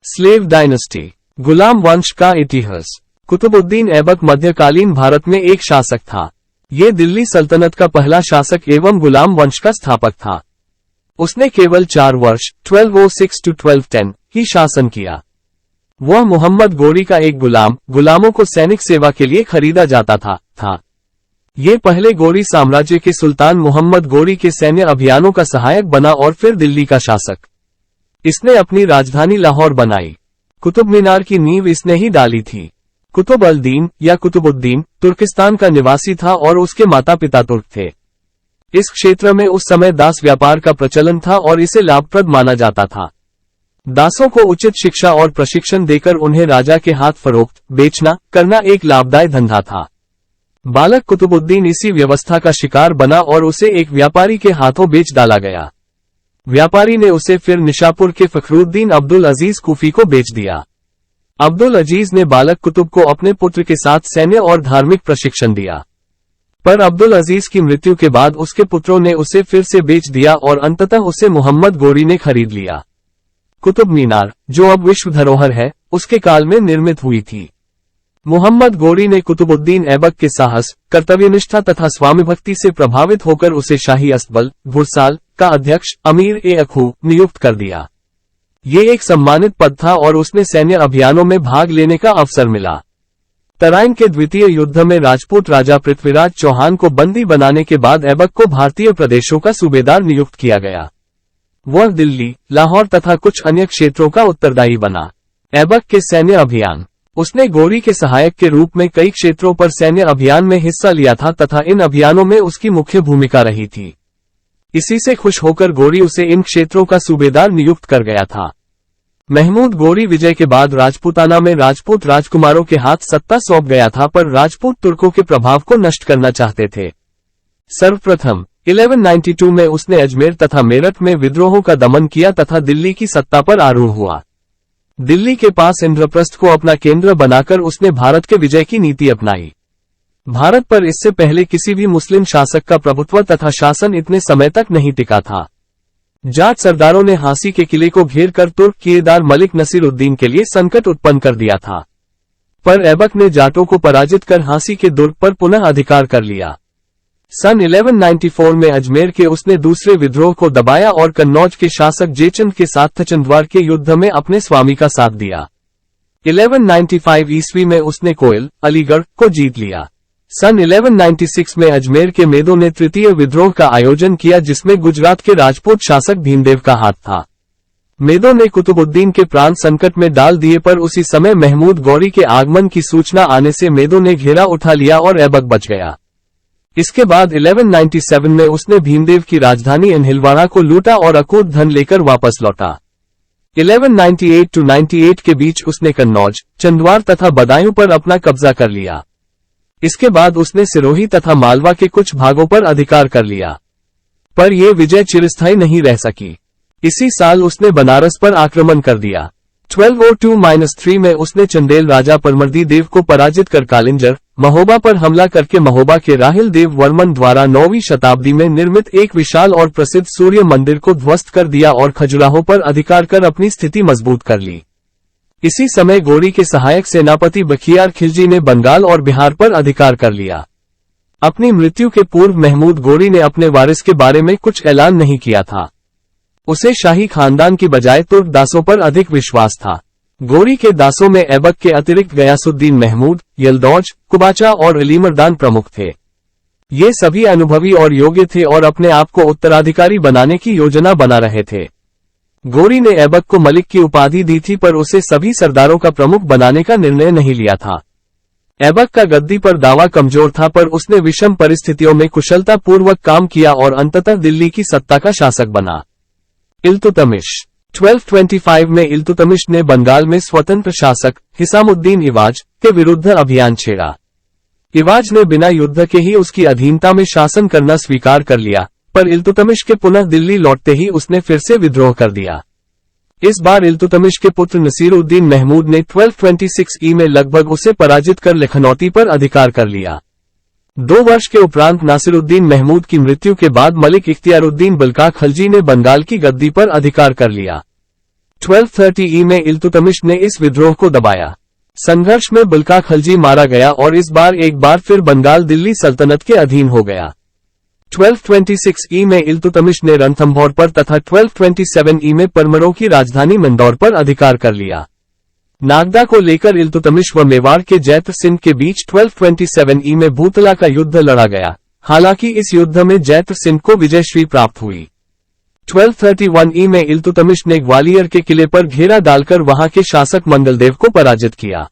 Slave dynasty, गुलाम वंश का इतिहास। कुतुबुद्दीन ऐबक मध्यकालीन भारत में एक शासक था। ये दिल्ली सल्तनत का पहला शासक एवं गुलाम वंश का स्थापक था। उसने केवल 4 वर्ष 1206 to 1210 ही शासन किया। वह मोहम्मद गोरी का एक गुलामों को सैनिक सेवा के लिए खरीदा जाता था। ये पहले गोरी साम्राज्य के सुल्तान मोहम्मद गोरी के सैन्य अभियानों का सहायक बना और फिर दिल्ली का शासक। इसने अपनी राजधानी लाहौर बनाई। कुतुब मीनार की नींव इसने ही डाली थी। कुतुब अल दीन या कुतुबुद्दीन तुर्किस्तान का निवासी था और उसके माता पिता तुर्क थे। इस क्षेत्र में उस समय दास व्यापार का प्रचलन था और इसे लाभप्रद माना जाता था। दासों को उचित शिक्षा और प्रशिक्षण देकर उन्हें राजा के हाथ फरोख्त बेचना करना एक लाभदायक धंधा था। बालक कुतुबुद्दीन इसी व्यवस्था का शिकार बना और उसे एक व्यापारी के हाथों बेच डाला गया। व्यापारी ने उसे फिर निशापुर के फखरुद्दीन अब्दुल अजीज कुफी को बेच दिया। अब्दुल अजीज ने बालक कुतुब को अपने पुत्र के साथ सैन्य और धार्मिक प्रशिक्षण दिया, पर अब्दुल अजीज की मृत्यु के बाद उसके पुत्रों ने उसे फिर से बेच दिया और अंततः उसे मोहम्मद गोरी ने खरीद लिया। कुतुब मीनार, जो अब विश्व धरोहर है, उसके काल में निर्मित हुई थी। मोहम्मद गोरी ने कुतुबुद्दीन ऐबक के साहस, कर्तव्यनिष्ठा तथा स्वामीभक्ति से प्रभावित होकर उसे शाही अस्तबल घुड़साल का अध्यक्ष अमीर-ए-अखू नियुक्त कर दिया। ये एक सम्मानित पद था और उसने सैन्य अभियानों में भाग लेने का अवसर मिला। तराइन के द्वितीय युद्ध में राजपूत राजा पृथ्वीराज चौहान को बंदी बनाने के बाद ऐबक को भारतीय प्रदेशों का सूबेदार नियुक्त किया गया। वह दिल्ली, लाहौर तथा कुछ अन्य क्षेत्रों का उत्तरदायी बना। ऐबक के सैन्य अभियान। उसने गोरी के सहायक के रूप में कई क्षेत्रों पर सैन्य अभियान में हिस्सा लिया था तथा इन अभियानों में उसकी मुख्य भूमिका रही थी। इसी से खुश होकर गोरी उसे इन क्षेत्रों का सूबेदार नियुक्त कर गया था। महमूद गोरी विजय के बाद राजपूताना में राजपूत राजकुमारों के हाथ सत्ता सौंप गया था, पर राजपूत तुर्कों के प्रभाव को नष्ट करना चाहते थे। सर्वप्रथम 1192 में उसने अजमेर तथा मेरठ में विद्रोहों का दमन किया तथा दिल्ली की सत्ता पर आरूढ़ हुआ। दिल्ली के पास इंद्रप्रस्थ को अपना केंद्र बनाकर उसने भारत के विजय की नीति अपनाई। भारत पर इससे पहले किसी भी मुस्लिम शासक का प्रभुत्व तथा शासन इतने समय तक नहीं टिका था। जाट सरदारों ने हांसी के किले को घेर कर तुर्क किलेदार मलिक नसीरुद्दीन के लिए संकट उत्पन्न कर दिया था, पर ऐबक ने जाटों को पराजित कर हांसी के दुर्ग पर पुनः अधिकार कर लिया। सन 1194 में अजमेर के उसने दूसरे विद्रोह को दबाया और कन्नौज के शासक जयचंद के साथ थचंदवार के युद्ध में अपने स्वामी का साथ दिया। 1195 ईस्वी में उसने कोयल, अलीगढ़ को जीत लिया। सन 1196 में अजमेर के मेदों ने तृतीय विद्रोह का आयोजन किया, जिसमें गुजरात के राजपूत शासक भीमदेव का हाथ था। मेदों ने कुतुबुद्दीन के प्राण संकट में डाल दिए, पर उसी समय महमूद गौरी के आगमन की सूचना आने से मेदों ने घेरा उठा लिया और ऐबक बच गया। इसके बाद 1197 में उसने भीमदेव की राजधानी इन्हिलवाड़ा को लूटा और अकूत धन लेकर वापस लौटा। 1198 to 98 के बीच उसने कन्नौज, चंदवार तथा बदायूं पर अपना कब्जा कर लिया। इसके बाद उसने सिरोही तथा मालवा के कुछ भागों पर अधिकार कर लिया, पर यह विजय चिरस्थायी नहीं रह सकी। इसी साल उसने बनारस पर आक्रमण कर दिया। 1202-3 में उसने चंदेल राजा परमर्दी देव को पराजित कर कालिंजर, महोबा पर हमला करके महोबा के राहिल देव वर्मन द्वारा 9वीं शताब्दी में निर्मित एक विशाल और प्रसिद्ध सूर्य मंदिर को ध्वस्त कर दिया और खजुराहो पर अधिकार कर अपनी स्थिति मजबूत कर ली। इसी समय गोरी के सहायक सेनापति बखियार खिलजी ने बंगाल और बिहार पर अधिकार कर लिया। अपनी मृत्यु के पूर्व महमूद गोरी ने अपने वारिस के बारे में कुछ ऐलान नहीं किया था। उसे शाही खानदान की बजाय तुर्क दासों पर अधिक विश्वास था। गोरी के दासों में ऐबक के अतिरिक्त गयासुद्दीन महमूद, यलदौज, कुबाचा और अलीमर्दान प्रमुख थे। ये सभी अनुभवी और योग्य थे और अपने आप को उत्तराधिकारी बनाने की योजना बना रहे थे। गोरी ने ऐबक को मलिक की उपाधि दी थी, पर उसे सभी सरदारों का प्रमुख बनाने का निर्णय नहीं लिया था। ऐबक का गद्दी पर दावा कमजोर था, पर उसने विषम परिस्थितियों में कुशलतापूर्वक काम किया और अंततः दिल्ली की सत्ता का शासक बना। इल्तुतमिश। 1225 में इल्तुतमिश ने बंगाल में स्वतंत्र शासक हिसामुद्दीन इवाज के विरुद्ध अभियान छेड़ा। इवाज ने बिना युद्ध के ही उसकी अधीनता में शासन करना स्वीकार कर लिया, पर इल्तुतमिश के पुनः दिल्ली लौटते ही उसने फिर से विद्रोह कर दिया। इस बार इल्तुतमिश के पुत्र नसीरुद्दीन महमूद ने 1226 ई में लगभग उसे पराजित कर लखनौती पर अधिकार कर लिया। 2 वर्ष के उपरांत नासिरुद्दीन महमूद की मृत्यु के बाद मलिक इख्तियारुद्दीन बल्का खलजी ने बंगाल की गद्दी पर अधिकार कर लिया। 1230 ई में इल्तुतमिश ने इस विद्रोह को दबाया। संघर्ष में बुल्का खलजी मारा गया और इस बार एक बार फिर बंगाल दिल्ली सल्तनत के अधीन हो गया। 1226 ई में इल्तुतमिश ने रणथंभौर पर तथा 1227 ई में परमरों की राजधानी मंदौर पर अधिकार कर लिया। नागदा को लेकर इल्तुतमिश व मेवाड़ के जैत्र सिंह के बीच 1227 ई में भूतला का युद्ध लड़ा गया। हालांकि इस युद्ध में जैत्र सिंह को विजयश्री प्राप्त हुई। 1231 ई में इल्तुतमिश ने ग्वालियर के किले पर घेरा डालकर वहां के शासक मंगलदेव को पराजित किया।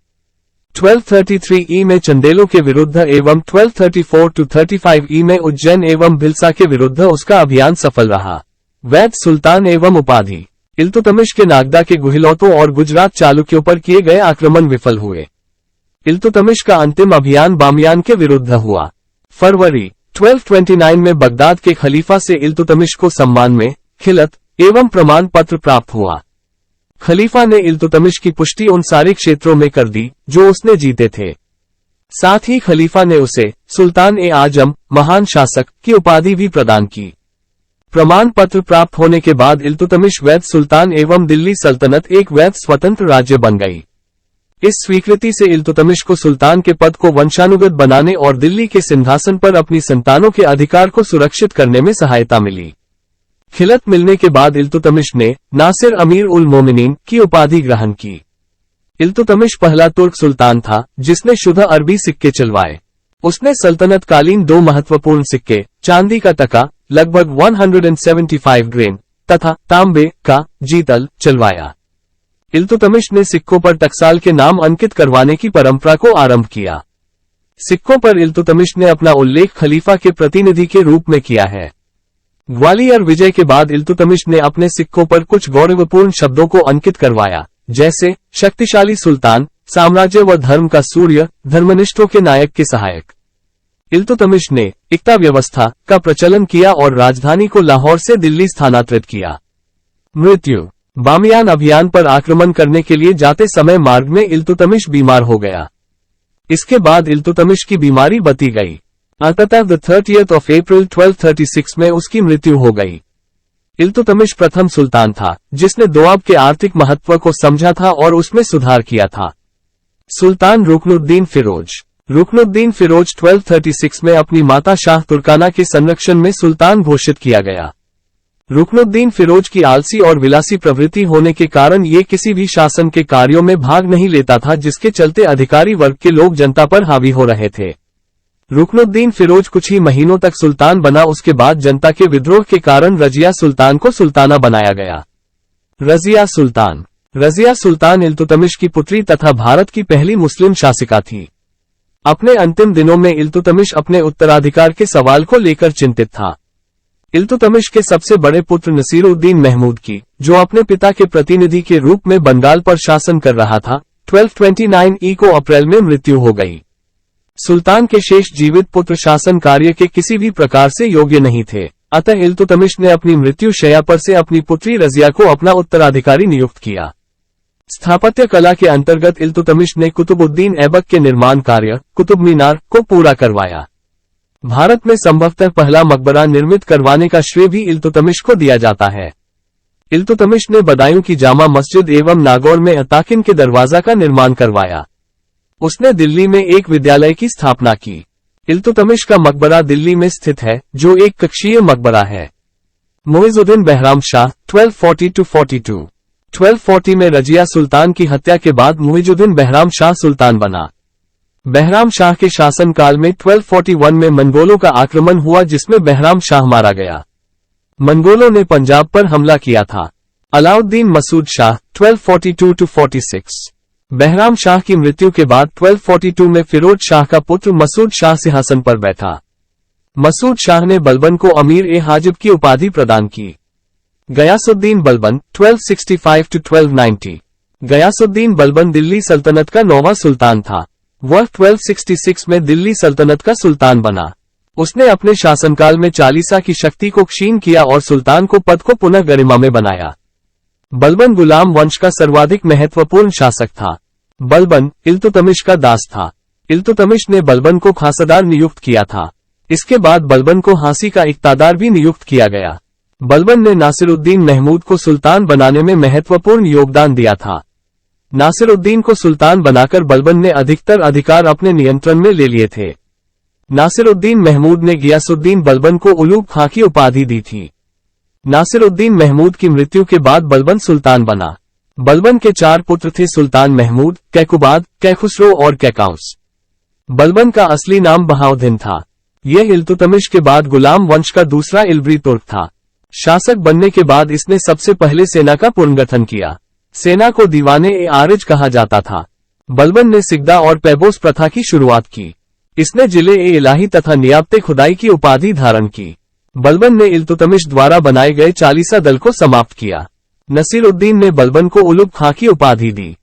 1233 ई में चंदेलों के विरुद्ध एवं 1234-35 ई में उज्जैन एवं भिलसा के विरुद्ध उसका अभियान सफल रहा। वैद सुल्तान एवं उपाधि। इल्तुतमिश के नागदा के गुहिलौतों और गुजरात चालुक्यों पर किए गए आक्रमण विफल हुए। इल्तुतमिश का अंतिम अभियान बामियान के विरुद्ध हुआ। फरवरी 1229 में बगदाद के खलीफा से इल्तुतमिश को सम्मान में खिलत एवं प्रमाण पत्र प्राप्त हुआ। खलीफा ने इल्तुतमिश की पुष्टि उन सारे क्षेत्रों में कर दी जो उसने जीते थे। साथ ही खलीफा ने उसे सुल्तान ए आजम महान शासक की उपाधि भी प्रदान की। प्रमाण पत्र प्राप्त होने के बाद इल्तुतमिश वैध सुल्तान एवं दिल्ली सल्तनत एक वैध स्वतंत्र राज्य बन गई। इस स्वीकृति से इल्तुतमिश को सुल्तान के पद को वंशानुगत बनाने और दिल्ली के सिंहासन पर अपनी संतानों के अधिकार को सुरक्षित करने में सहायता मिली। खिलत मिलने के बाद इल्तुतमिश ने नासिर अमीर उल मोमिनीन की उपाधि ग्रहण की। इल्तुतमिश पहला तुर्क सुल्तान था जिसने शुद्ध अरबी सिक्के चलवाए। उसने सल्तनत कालीन 2 महत्वपूर्ण सिक्के, चांदी का टका लगभग 175 ग्रेन तथा तांबे का जीतल चलवाया। इल्तुतमिश ने सिक्कों पर टकसाल के नाम अंकित करवाने की परंपरा को आरंभ किया। सिक्कों पर इल्तुतमिश ने अपना उल्लेख खलीफा के प्रतिनिधि के रूप में किया है। ग्वालियर विजय के बाद इल्तुतमिश ने अपने सिक्कों पर कुछ गौरवपूर्ण शब्दों को अंकित करवाया, जैसे शक्तिशाली सुल्तान, साम्राज्य व धर्म का सूर्य, धर्मनिष्ठों के नायक के सहायक। इल्तुतमिश ने इक्ता व्यवस्था का प्रचलन किया और राजधानी को लाहौर से दिल्ली स्थानांतरित किया। मृत्यु। बामियान अभियान पर आक्रमण करने के लिए जाते समय मार्ग में इल्तुतमिश बीमार हो गया। इसके बाद इल्तुतमिश की बीमारी बढ़ती गई। अंततः 30 अप्रैल 1236 में उसकी मृत्यु हो गई। इल्तुतमिश प्रथम सुल्तान था जिसने दोआब के आर्थिक महत्व को समझा था और उसमें सुधार किया था। सुल्तान रुकनुद्दीन फिरोज। रुकनुद्दीन फिरोज 1236 में अपनी माता शाह तुर्काना के संरक्षण में सुल्तान घोषित किया गया। रुकनुद्दीन फिरोज की आलसी और विलासी प्रवृत्ति होने के कारण ये किसी भी शासन के कार्यों में भाग नहीं लेता था, जिसके चलते अधिकारी वर्ग के लोग जनता पर हावी हो रहे थे। रुकनुद्दीन फिरोज कुछ ही महीनों तक सुल्तान बना। उसके बाद जनता के विद्रोह के कारण रजिया सुल्तान को सुल्ताना बनाया गया। रजिया सुल्तान। रजिया सुल्तान इल्तुतमिश की पुत्री तथा भारत की पहली मुस्लिम शासिका थी। अपने अंतिम दिनों में इल्तुतमिश अपने उत्तराधिकार के सवाल को लेकर चिंतित था। इल्तुतमिश के सबसे बड़े पुत्र नसीरुद्दीन महमूद की, जो अपने पिता के प्रतिनिधि के रूप में बंगाल पर शासन कर रहा था, 1229 ई को अप्रैल में मृत्यु हो गई। सुल्तान के शेष जीवित पुत्र शासन कार्य के किसी भी प्रकार से योग्य नहीं थे, अतः इल्तुतमिश ने अपनी मृत्यु शैया पर से अपनी पुत्री रजिया को अपना उत्तराधिकारी नियुक्त किया। स्थापत्य कला के अंतर्गत इल्तुतमिश ने कुतुबुद्दीन ऐबक के निर्माण कार्य कुतुब मीनार को पूरा करवाया। भारत में संभवतः पहला मकबरा निर्मित करवाने का श्रेय भी इल्तुतमिश को दिया जाता है। इल्तुतमिश ने बदायूं की जामा मस्जिद एवं नागौर में अताकिन के दरवाजा का निर्माण करवाया। उसने दिल्ली में एक विद्यालय की स्थापना की। इल्तुतमिश का मकबरा दिल्ली में स्थित है, जो एक कक्षीय मकबरा है। मुइजुद्दीन बहराम शाह 1240-42। 1240 में रजिया सुल्तान की हत्या के बाद मुइजुद्दीन बहराम शाह सुल्तान बना। बहराम शाह के शासनकाल में 1241 में मंगोलों का आक्रमण हुआ, जिसमें बहराम शाह मारा गया। मंगोलों ने पंजाब पर हमला किया था। अलाउद्दीन मसूद शाह 1242-46। बहराम शाह की मृत्यु के बाद 1242 में फिरोज शाह का पुत्र मसूद शाह सिंहासन पर बैठा। मसूद शाह ने बलबन को अमीर ए हाजिब की उपाधि प्रदान की। गयासुद्दीन बलबन 1265-1290। गयासुद्दीन बलबन दिल्ली सल्तनत का 9वां सुल्तान था। वह 1266 में दिल्ली सल्तनत का सुल्तान बना। उसने अपने शासनकाल में चालीसा की शक्ति को क्षीण किया और सुल्तान को पद को पुनः गरिमा में बनाया। बलबन गुलाम वंश का सर्वाधिक महत्वपूर्ण शासक था। बलबन इल्तुतमिश का दास था। इल्तुतमिश ने बलबन को खासदार नियुक्त किया था। इसके बाद बलबन को हांसी का इक्तादार भी नियुक्त किया गया। बलबन ने नासिरुद्दीन महमूद को सुल्तान बनाने में महत्वपूर्ण योगदान दिया था। नासिरुद्दीन को सुल्तान बनाकर बलबन ने अधिकतर अधिकार अपने नियंत्रण में ले लिए थे। नासिरुद्दीन महमूद ने गियासुद्दीन बलबन को उलूग खां की उपाधि दी थी। नासिरुद्दीन महमूद की मृत्यु के बाद बलबन सुल्तान बना। बलबन के 4 पुत्र थे, सुल्तान महमूद, कैकुबाद, कैखुसरो और कैकाउस। बलबन का असली नाम बहाउद्दीन था। यह इल्तुतमिश के बाद गुलाम वंश का दूसरा इल्बरी तुर्क था। शासक बनने के बाद इसने सबसे पहले सेना का पुनर्गठन किया। सेना को दीवाने-ए-आरिज कहा जाता था। बलबन ने सिगदा और पैबोस प्रथा की शुरुआत की। इसने जिले-ए-इलाही तथा नियाबते-खुदाई की उपाधि धारण की। बलबन ने इल्तुतमिश द्वारा बनाए गए चालीसा दल को समाप्त किया। नसीरुद्दीन ने बलबन को उलूग खां की उपाधि दी।